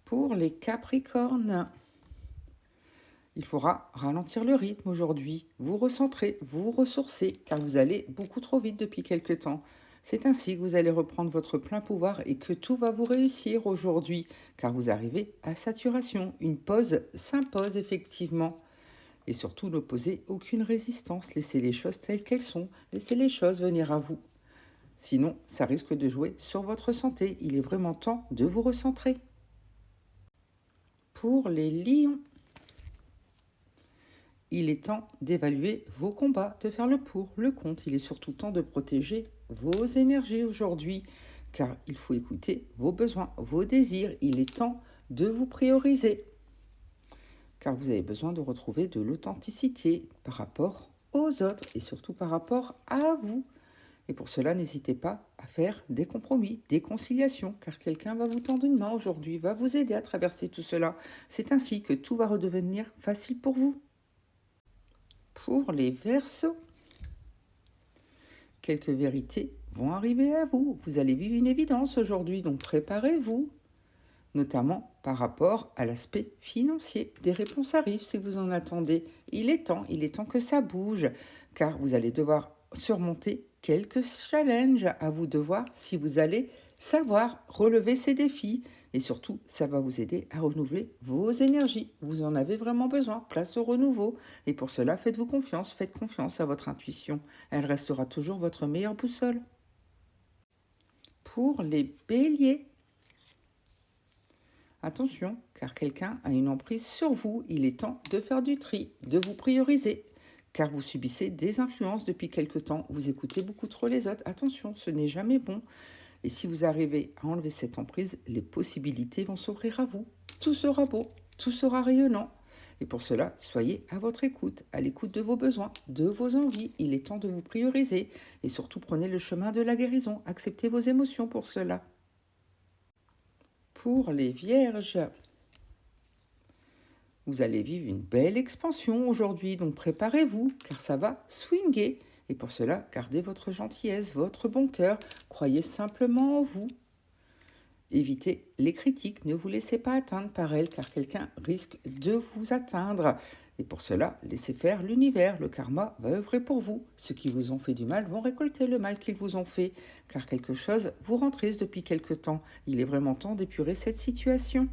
Pour les Capricornes, il faudra ralentir le rythme aujourd'hui, vous recentrer, vous ressourcer, car vous allez beaucoup trop vite depuis quelque temps. C'est ainsi que vous allez reprendre votre plein pouvoir et que tout va vous réussir aujourd'hui, car vous arrivez à saturation. Une pause s'impose effectivement. Et surtout, n'opposez aucune résistance, laissez les choses telles qu'elles sont, laissez les choses venir à vous. Sinon, ça risque de jouer sur votre santé. Il est vraiment temps de vous recentrer. Pour les lions, il est temps d'évaluer vos combats, de faire le pour, le contre. Il est surtout temps de protéger vos énergies aujourd'hui, car il faut écouter vos besoins, vos désirs. Il est temps de vous prioriser, car vous avez besoin de retrouver de l'authenticité par rapport aux autres et surtout par rapport à vous. Et pour cela, n'hésitez pas à faire des compromis, des conciliations, car quelqu'un va vous tendre une main aujourd'hui, va vous aider à traverser tout cela. C'est ainsi que tout va redevenir facile pour vous. Pour les Verseaux, quelques vérités vont arriver à vous. Vous allez vivre une évidence aujourd'hui, donc préparez-vous, notamment par rapport à l'aspect financier. Des réponses arrivent si vous en attendez. Il est temps que ça bouge, car vous allez devoir surmonter quelques challenges. À vous de voir si vous allez savoir relever ces défis. Et surtout, ça va vous aider à renouveler vos énergies. Vous en avez vraiment besoin. Place au renouveau. Et pour cela, faites-vous confiance. Faites confiance à votre intuition. Elle restera toujours votre meilleure boussole. Pour les béliers, attention, car quelqu'un a une emprise sur vous. Il est temps de faire du tri, de vous prioriser, car vous subissez des influences depuis quelque temps. Vous écoutez beaucoup trop les autres. Attention, ce n'est jamais bon. Et si vous arrivez à enlever cette emprise, les possibilités vont s'ouvrir à vous. Tout sera beau, tout sera rayonnant. Et pour cela, soyez à votre écoute, à l'écoute de vos besoins, de vos envies. Il est temps de vous prioriser. Et surtout, prenez le chemin de la guérison. Acceptez vos émotions pour cela. Pour les vierges, vous allez vivre une belle expansion aujourd'hui, donc préparez-vous, car ça va swinger. Et pour cela, gardez votre gentillesse, votre bon cœur, croyez simplement en vous. Évitez les critiques, ne vous laissez pas atteindre par elles, car quelqu'un risque de vous atteindre. Et pour cela, laissez faire l'univers, le karma va œuvrer pour vous. Ceux qui vous ont fait du mal vont récolter le mal qu'ils vous ont fait, car quelque chose vous rend triste depuis quelque temps. Il est vraiment temps d'épurer cette situation.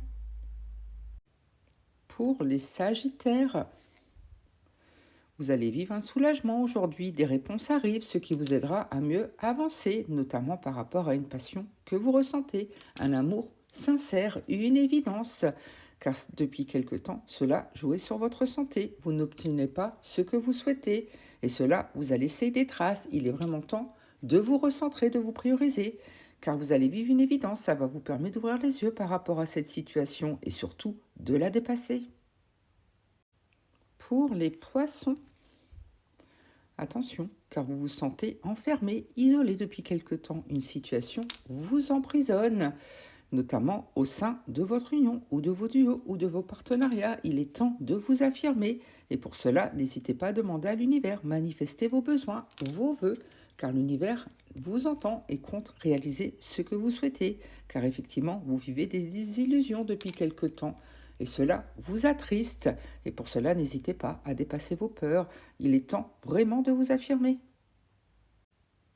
Pour les Sagittaires, vous allez vivre un soulagement aujourd'hui, des réponses arrivent, ce qui vous aidera à mieux avancer, notamment par rapport à une passion que vous ressentez, un amour sincère, une évidence, car depuis quelque temps, cela jouait sur votre santé. Vous n'obtenez pas ce que vous souhaitez, et cela vous a laissé des traces. Il est vraiment temps de vous recentrer, de vous prioriser, car vous allez vivre une évidence, ça va vous permettre d'ouvrir les yeux par rapport à cette situation, et surtout de la dépasser. Pour les poissons, attention, car vous vous sentez enfermé, isolé depuis quelque temps. Une situation vous emprisonne, notamment au sein de votre union ou de vos duos ou de vos partenariats. Il est temps de vous affirmer et pour cela, n'hésitez pas à demander à l'univers, manifestez vos besoins, vos vœux, car l'univers vous entend et compte réaliser ce que vous souhaitez, car effectivement, vous vivez des illusions depuis quelque temps. Et cela vous attriste. Et pour cela, n'hésitez pas à dépasser vos peurs. Il est temps vraiment de vous affirmer.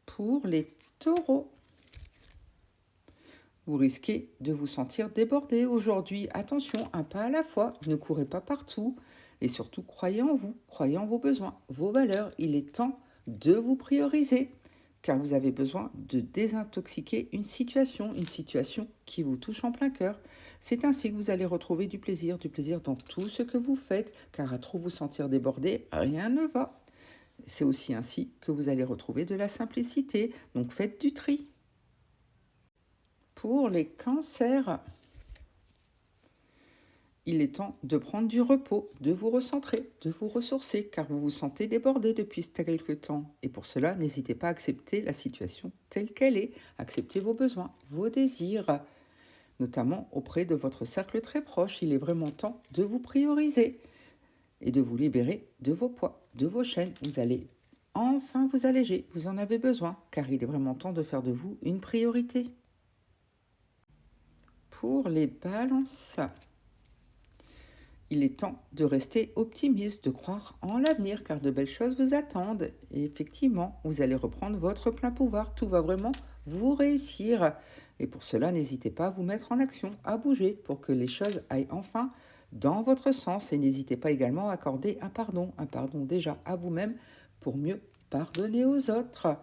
Pour les taureaux, vous risquez de vous sentir débordé aujourd'hui. Attention, un pas à la fois. Ne courez pas partout. Et surtout, croyez en vous, croyez en vos besoins, vos valeurs. Il est temps de vous prioriser, car vous avez besoin de désintoxiquer une situation qui vous touche en plein cœur. C'est ainsi que vous allez retrouver du plaisir dans tout ce que vous faites, car à trop vous sentir débordé, rien ne va. C'est aussi ainsi que vous allez retrouver de la simplicité, donc faites du tri. Pour les cancers, il est temps de prendre du repos, de vous recentrer, de vous ressourcer, car vous vous sentez débordé depuis quelque temps. Et pour cela, n'hésitez pas à accepter la situation telle qu'elle est, accepter vos besoins, vos désirs, notamment auprès de votre cercle très proche. Il est vraiment temps de vous prioriser et de vous libérer de vos poids, de vos chaînes. Vous allez enfin vous alléger, vous en avez besoin, car il est vraiment temps de faire de vous une priorité. Pour les balances, il est temps de rester optimiste, de croire en l'avenir, car de belles choses vous attendent. Et effectivement, vous allez reprendre votre plein pouvoir. Tout va vraiment vous réussir. Et pour cela, n'hésitez pas à vous mettre en action, à bouger, pour que les choses aillent enfin dans votre sens. Et n'hésitez pas également à accorder un pardon déjà à vous-même, pour mieux pardonner aux autres.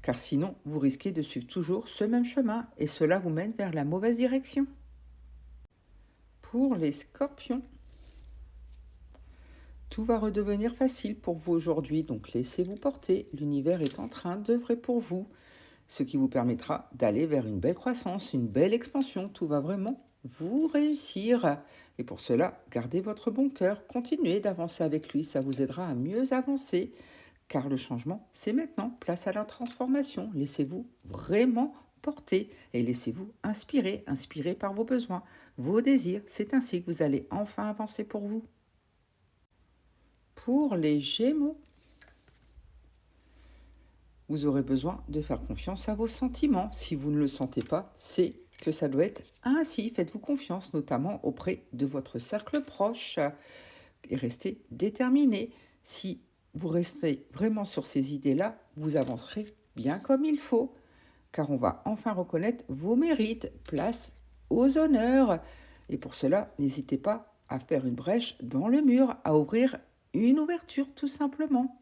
Car sinon, vous risquez de suivre toujours ce même chemin, et cela vous mène vers la mauvaise direction. Pour les scorpions, tout va redevenir facile pour vous aujourd'hui, donc laissez-vous porter. L'univers est en train d'œuvrer pour vous, ce qui vous permettra d'aller vers une belle croissance, une belle expansion. Tout va vraiment vous réussir. Et pour cela, gardez votre bon cœur, continuez d'avancer avec lui, ça vous aidera à mieux avancer. Car le changement, c'est maintenant. Place à la transformation. Laissez-vous vraiment porter et laissez-vous inspirer par vos besoins, vos désirs. C'est ainsi que vous allez enfin avancer pour vous. Pour les Gémeaux, vous aurez besoin de faire confiance à vos sentiments. Si vous ne le sentez pas, c'est que ça doit être ainsi. Faites-vous confiance, notamment auprès de votre cercle proche, et restez déterminé. Si vous restez vraiment sur ces idées-là, vous avancerez bien comme il faut, car on va enfin reconnaître vos mérites. Place aux honneurs. Et pour cela, n'hésitez pas à faire une brèche dans le mur, à ouvrir une ouverture tout simplement.